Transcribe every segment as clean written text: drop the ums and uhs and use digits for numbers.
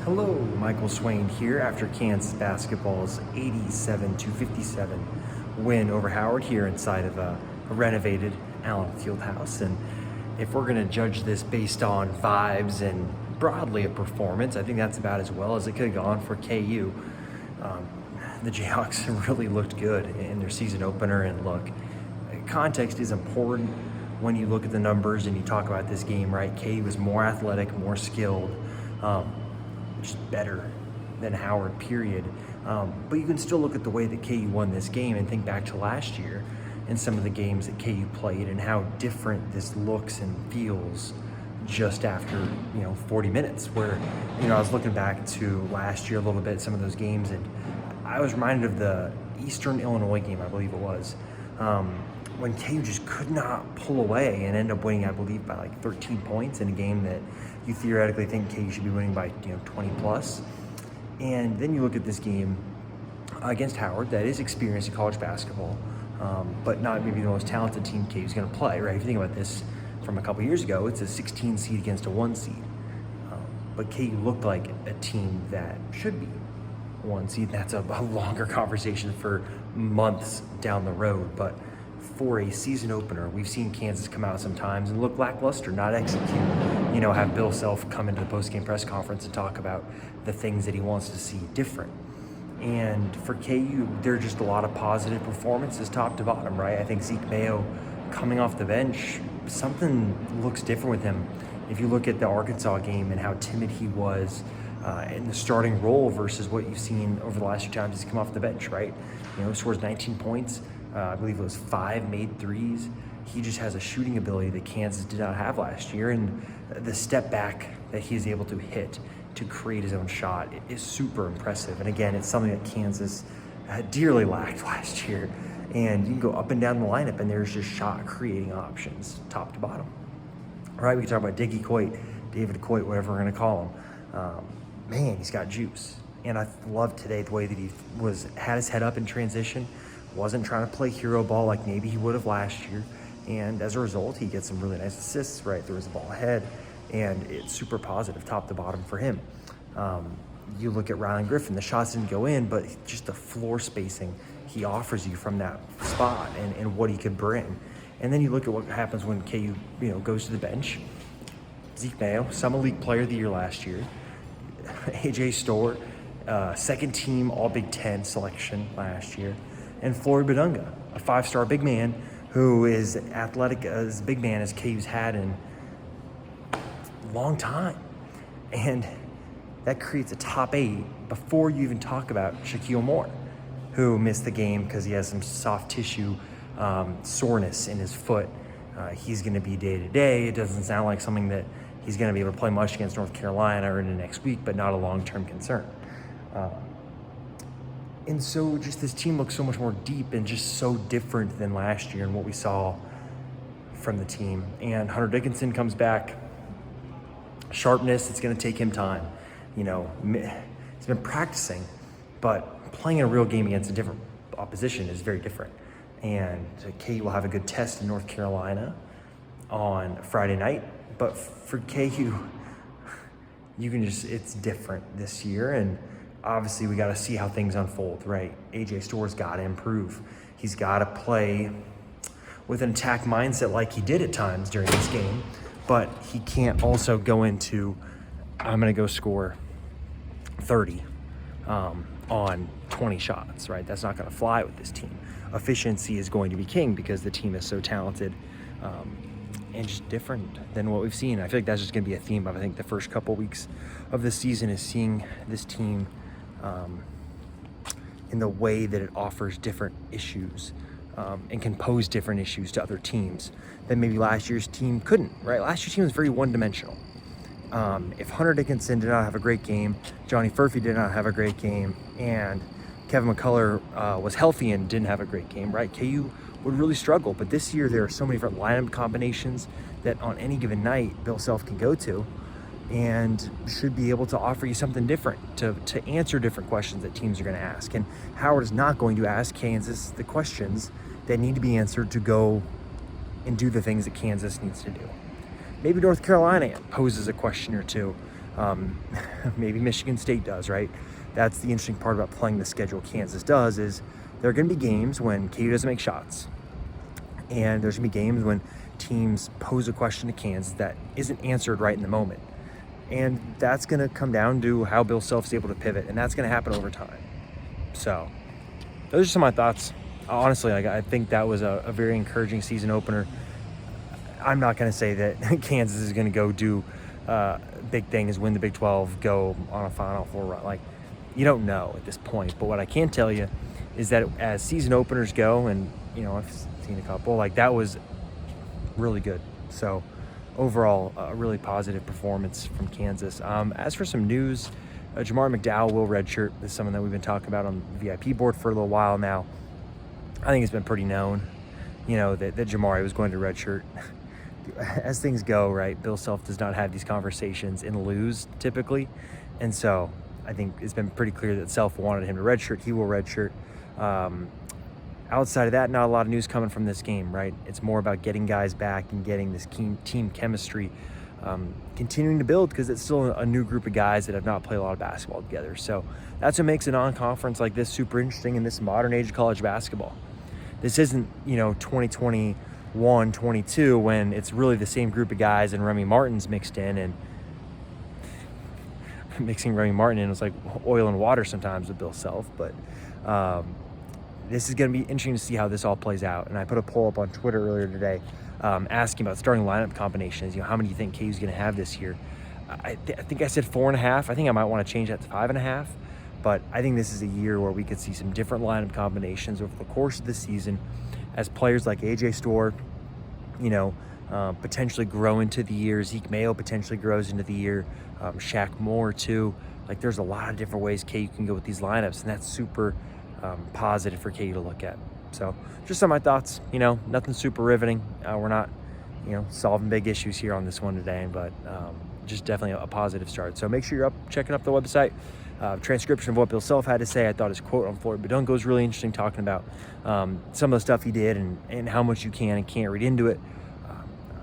Hello, Michael Swain here after Kansas basketball's 87-57 win over Howard here inside of a renovated Allen Fieldhouse. And if we're going to judge this based on vibes and broadly a performance, I think that's about as well as it could have gone for KU. The Jayhawks really looked good in their season opener, and look, context is important when you look at the numbers and you talk about this game, right? KU was more athletic, more skilled, just better than Howard, period. But you can still look at the way that KU won this game and think back to last year and some of the games that KU played and how different this looks and feels just after 40 minutes. Where I was looking back to last year a little bit, some of those games, and I was reminded of the Eastern Illinois game, I believe it was, when KU just could not pull away and end up winning, I believe, by like 13 points in a game that you theoretically think KU should be winning by 20 plus. And then you look at this game against Howard that is experienced in college basketball, but not maybe the most talented team KU is going to play, right? If you think about this from a couple years ago, it's a 16 seed against a 1 seed. But KU looked like a team that should be 1 seed. That's a longer conversation for months down the road. But for a season opener, we've seen Kansas come out sometimes and look lackluster, not execute. Have Bill Self come into the postgame press conference and talk about the things that he wants to see different. And for KU, there are just a lot of positive performances top to bottom, right? I think Zeke Mayo coming off the bench, something looks different with him. If you look at the Arkansas game and how timid he was in the starting role versus what you've seen over the last few times he's come off the bench, right? He scores 19 points. I believe it was 5 made threes. He just has a shooting ability that Kansas did not have last year, and the step back that he's able to hit to create his own shot is super impressive. And again, it's something that Kansas dearly lacked last year. And you can go up and down the lineup, and there's just shot creating options, top to bottom. All right, we can talk about Diggy Coit, David Coit, whatever we're going to call him. Man, he's got juice. And I love today the way that he had his head up in transition, wasn't trying to play hero ball like maybe he would have last year. And as a result, he gets some really nice assists, right? There was a ball ahead, and it's super positive, top to bottom for him. You look at Rylan Griffin, the shots didn't go in, but just the floor spacing he offers you from that spot and what he could bring. And then you look at what happens when KU, goes to the bench. Zeke Mayo, Summer League Player of the Year last year. AJ Storr, second team All Big Ten selection last year. And Floyd Badunga, a 5-star big man who is athletic as big man as KU's had in a long time. And that creates a top 8 before you even talk about Shaquille Moore, who missed the game because he has some soft tissue soreness in his foot. He's going to be day-to-day. It doesn't sound like something that he's going to be able to play much against North Carolina or in the next week, but not a long-term concern. And so just this team looks so much more deep and just so different than last year and what we saw from the team. And Hunter Dickinson comes back. Sharpness, it's going to take him time. He's been practicing, but playing in a real game against a different opposition is very different. And KU will have a good test in North Carolina on Friday night. But for KU, it's different this year. And obviously, we got to see how things unfold, right? AJ Storr's got to improve. He's got to play with an attack mindset like he did at times during this game, but he can't also go into, I'm going to go score 30 on 20 shots, right? That's not going to fly with this team. Efficiency is going to be king because the team is so talented and just different than what we've seen. I feel like that's just going to be a theme of, I think, the first couple weeks of the season is seeing this team in the way that it offers different issues and can pose different issues to other teams that maybe last year's team couldn't, right? Last year's team was very one-dimensional. If Hunter Dickinson did not have a great game, Johnny Furphy did not have a great game, and Kevin McCullough was healthy and didn't have a great game, right? KU would really struggle. But this year there are so many different lineup combinations that on any given night Bill Self can go to and should be able to offer you something different to answer different questions that teams are going to ask. And Howard is not going to ask Kansas the questions that need to be answered to go and do the things that Kansas needs to do. Maybe North Carolina poses a question or two, Maybe Michigan State does, right? That's the interesting part about playing the schedule Kansas does, is there are going to be games when KU doesn't make shots. And there's going to be games when teams pose a question to Kansas that isn't answered right in the moment. And that's going to come down to how Bill Self's able to pivot, and that's going to happen over time. So those are some of my thoughts. Honestly, I think that was a very encouraging season opener. I'm not going to say that Kansas is going to go do big things, win the Big 12, go on a Final Four run. Like, you don't know at this point. But what I can tell you is that as season openers go, and I've seen a couple, like that was really good. So overall, a really positive performance from Kansas. As for some news, Jamar McDowell will redshirt. This is something that we've been talking about on the VIP board for a little while now. I think it's been pretty known, that Jamari was going to redshirt. As things go, right, Bill Self does not have these conversations and lose typically. And so I think it's been pretty clear that Self wanted him to redshirt. He will redshirt. Outside of that, not a lot of news coming from this game, right? It's more about getting guys back and getting this team chemistry continuing to build, because it's still a new group of guys that have not played a lot of basketball together. So that's what makes a non-conference like this super interesting in this modern age of college basketball. This isn't, 2021, 22, when it's really the same group of guys and Remy Martin's mixed in, and mixing Remy Martin in was like oil and water sometimes with Bill Self. But this is going to be interesting to see how this all plays out. And I put a poll up on Twitter earlier today asking about starting lineup combinations. How many do you think KU's going to have this year? I think I said 4.5. I think I might want to change that to 5.5. But I think this is a year where we could see some different lineup combinations over the course of the season as players like AJ Storr, potentially grow into the year. Zeke Mayo potentially grows into the year. Shaq Moore too. Like, there's a lot of different ways KU can go with these lineups, and that's super positive for KU to look at. So just some of my thoughts. Nothing super riveting. We're not, solving big issues here on this one today, but just definitely a positive start. So make sure you're checking up the website. Transcription of what Bill Self had to say. I thought his quote on Floyd Badunga was really interesting, talking about some of the stuff he did and how much you can and can't read into it.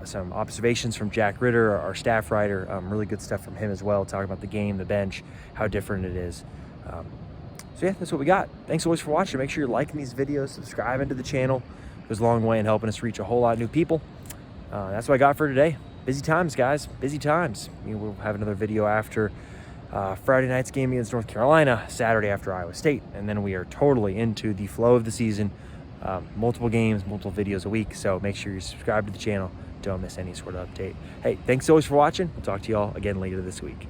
Some observations from Jack Ritter, our staff writer, really good stuff from him as well, talking about the game, the bench, how different it is. So yeah, that's what we got. Thanks always for watching. Make sure you're liking these videos, subscribing to the channel. It goes a long way in helping us reach a whole lot of new people. That's what I got for today. Busy times, guys. Busy times. We'll have another video after Friday night's game against North Carolina, Saturday after Iowa State, and then we are totally into the flow of the season. Multiple games, multiple videos a week, so make sure you subscribe to the channel. Don't miss any sort of update. Hey, thanks always for watching. We'll talk to you all again later this week.